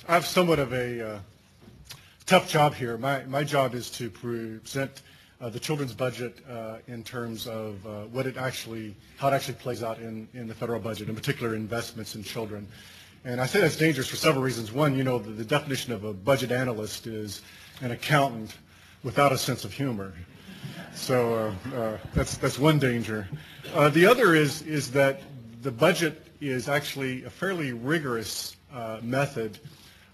I have somewhat of a tough job here. My job is to present the children's budget in terms of how it actually plays out in the federal budget, in particular investments in children. And I say that's dangerous for several reasons. One, you know, the definition of a budget analyst is an accountant without a sense of humor. So that's one danger. The other is that the budget is actually a fairly rigorous method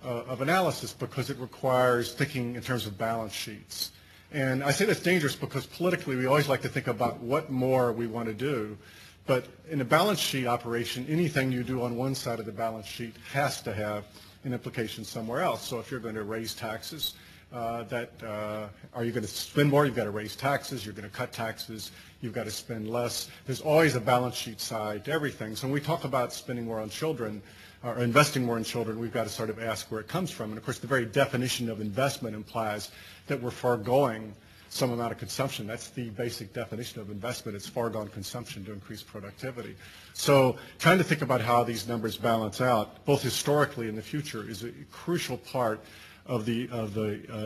of analysis because it requires thinking in terms of balance sheets. And I say that's dangerous because politically we always like to think about what more we want to do. But in a balance sheet operation, anything you do on one side of the balance sheet has to have an implication somewhere else. So if you're going to raise taxes, are you going to spend more? You've got to raise taxes. You're going to cut taxes. You've got to spend less. There's always a balance sheet side to everything. So when we talk about spending more on children or investing more in children, we've got to sort of ask where it comes from. And of course, the very definition of investment implies that we're foregoing some amount of consumption. That's the basic definition of investment. It's foregone consumption to increase productivity. So trying to think about how these numbers balance out, both historically and in the future, is a crucial part of the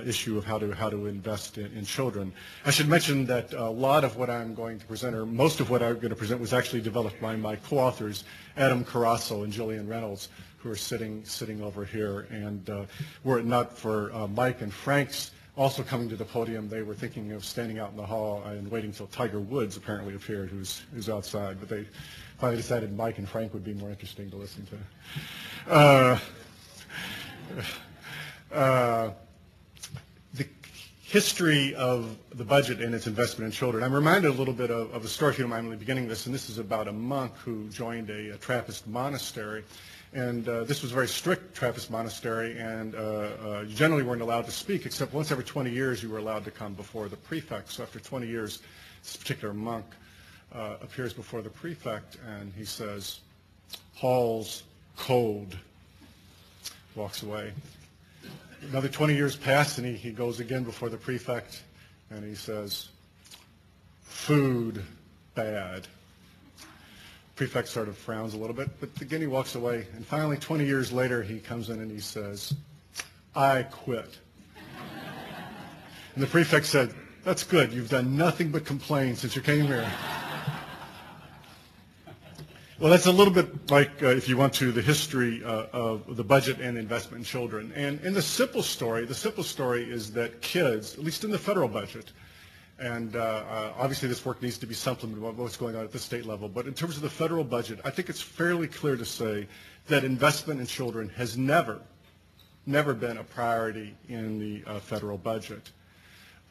issue of how to invest in children. I should mention that a lot of what I'm going to present, or most of what I'm going to present, was actually developed by my co-authors, Adam Carasso and Jillian Reynolds, who are sitting over here. And were it not for Mike and Frank's also coming to the podium, they were thinking of standing out in the hall and waiting until Tiger Woods apparently appeared, who's outside. But they finally decided Mike and Frank would be more interesting to listen to. The history of the budget and its investment in children. I'm reminded a little bit of a story, if you don't mind me beginning this, and this is about a monk who joined a Trappist monastery. And this was a very strict Trappist monastery, and you generally weren't allowed to speak, except once every 20 years you were allowed to come before the prefect. So after 20 years, this particular monk appears before the prefect, and he says, "Hall's cold," walks away. Another 20 years pass, and he goes again before the prefect, and he says, "Food bad." Prefect sort of frowns a little bit, but again he walks away. And finally, 20 years later, he comes in and he says, "I quit." And the prefect said, "That's good. You've done nothing but complain since you came here." Well, that's a little bit like, if you want to, the history of the budget and investment in children. And in the simple story is that kids, at least in the federal budget, and obviously this work needs to be supplemented with what's going on at the state level, but in terms of the federal budget, I think it's fairly clear to say that investment in children has never been a priority in the federal budget.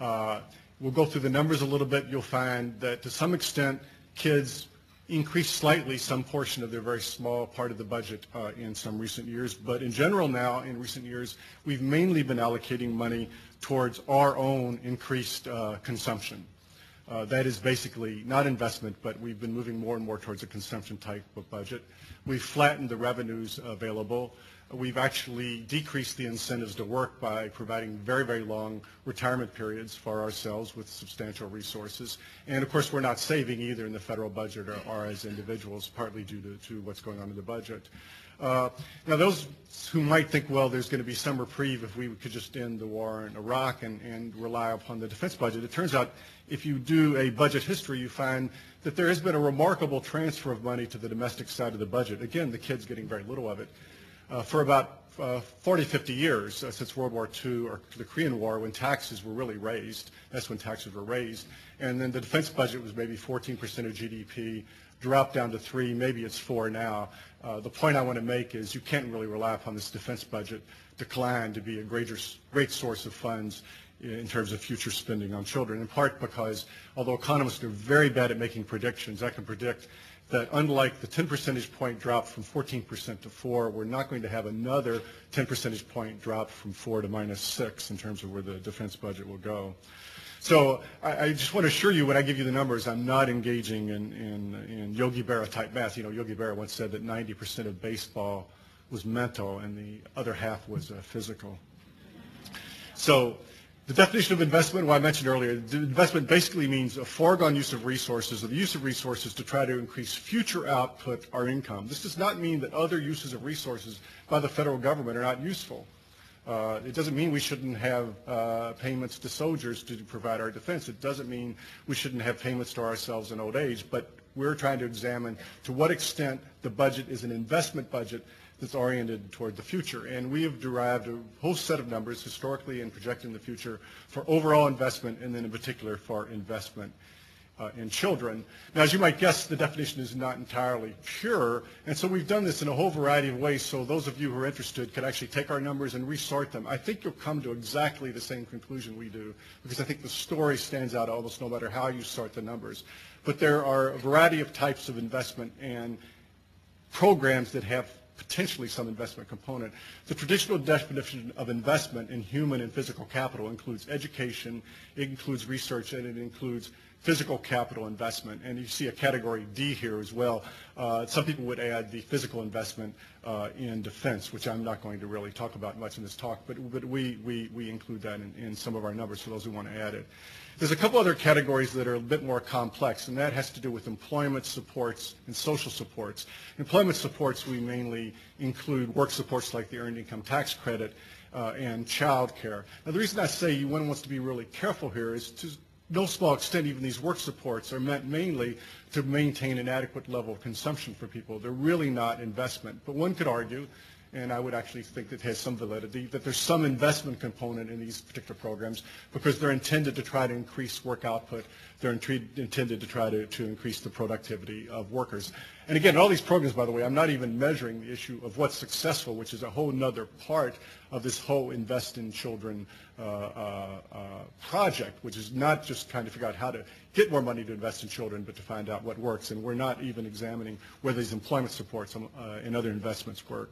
We'll go through the numbers a little bit. You'll find that to some extent kids increase slightly some portion of their very small part of the budget in some recent years. But in general now, in recent years, we've mainly been allocating money towards our own increased consumption. That is basically not investment, but we've been moving more and more towards a consumption type of budget. We've flattened the revenues available. We've actually decreased the incentives to work by providing very, very long retirement periods for ourselves with substantial resources. And of course, we're not saving either in the federal budget or as individuals, partly due to what's going on in the budget. Now, those who might think, well, there's going to be some reprieve if we could just end the war in Iraq and rely upon the defense budget. It turns out, if you do a budget history, you find that there has been a remarkable transfer of money to the domestic side of the budget. Again, the kids getting very little of it. For about 40, 50 years, since World War II or the Korean War, when taxes were really raised, that's when taxes were raised, and then the defense budget was maybe 14% of GDP, dropped down to 3, maybe it's 4 now. The point I want to make is you can't really rely upon this defense budget decline to be a great source of funds in terms of future spending on children, in part because although economists are very bad at making predictions, I can predict that unlike the 10 percentage point drop from 14% to 4, we're not going to have another 10 percentage point drop from 4 to -6 in terms of where the defense budget will go. So I just want to assure you when I give you the numbers, I'm not engaging in Yogi Berra type math. You know, Yogi Berra once said that 90% of baseball was mental and the other half was physical. So The definition of investment, well, I mentioned earlier, the investment basically means a foregone use of resources, or the use of resources to try to increase future output or income. This does not mean that other uses of resources by the federal government are not useful. It doesn't mean we shouldn't have payments to soldiers to provide our defense. It doesn't mean we shouldn't have payments to ourselves in old age, but we're trying to examine to what extent the budget is an investment budget that's oriented toward the future. And we have derived a whole set of numbers historically and projecting the future for overall investment, and then in particular for investment in children. Now, as you might guess, the definition is not entirely pure, and so we've done this in a whole variety of ways, so those of you who are interested could actually take our numbers and resort them. I think you'll come to exactly the same conclusion we do, because I think the story stands out almost no matter how you sort the numbers. But there are a variety of types of investment and programs that have potentially some investment component. The traditional definition of investment in human and physical capital includes education, it includes research, and it includes physical capital investment. And you see a category D here as well. Some people would add the physical investment in defense, which I'm not going to really talk about much in this talk, but we include that in some of our numbers for those who want to add it. There's a couple other categories that are a bit more complex, and that has to do with employment supports and social supports. Employment supports, we mainly include work supports like the Earned Income Tax Credit and child care. Now, the reason I say one wants to be really careful here is to no small extent, even these work supports are meant mainly to maintain an adequate level of consumption for people. They're really not investment. But one could argue, and I would actually think that has some validity, that there's some investment component in these particular programs because they're intended to try to increase work output. They're intended to try to increase the productivity of workers. And again, all these programs, by the way, I'm not even measuring the issue of what's successful, which is a whole nother part of this whole Invest in Children project, which is not just trying to figure out how to get more money to invest in children, but to find out what works. And we're not even examining whether these employment supports and other investments work.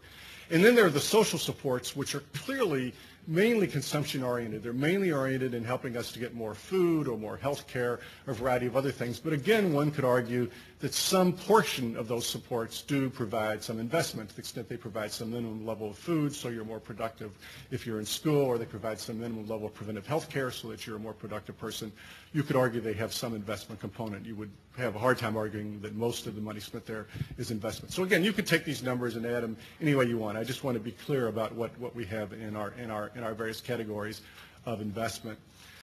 And then there are the social supports, which are clearly mainly consumption-oriented. They're mainly oriented in helping us to get more food or more health care or a variety of other things. But again, one could argue that some portion of those supports do provide some investment to the extent they provide some minimum level of food so you're more productive if you're in school, or they provide some minimum level of preventive health care so that you're a more productive person. You could argue they have some investment component. You would have a hard time arguing that most of the money spent there is investment. So again, you could take these numbers and add them any way you want. I just want to be clear about what we have in our various categories of investment.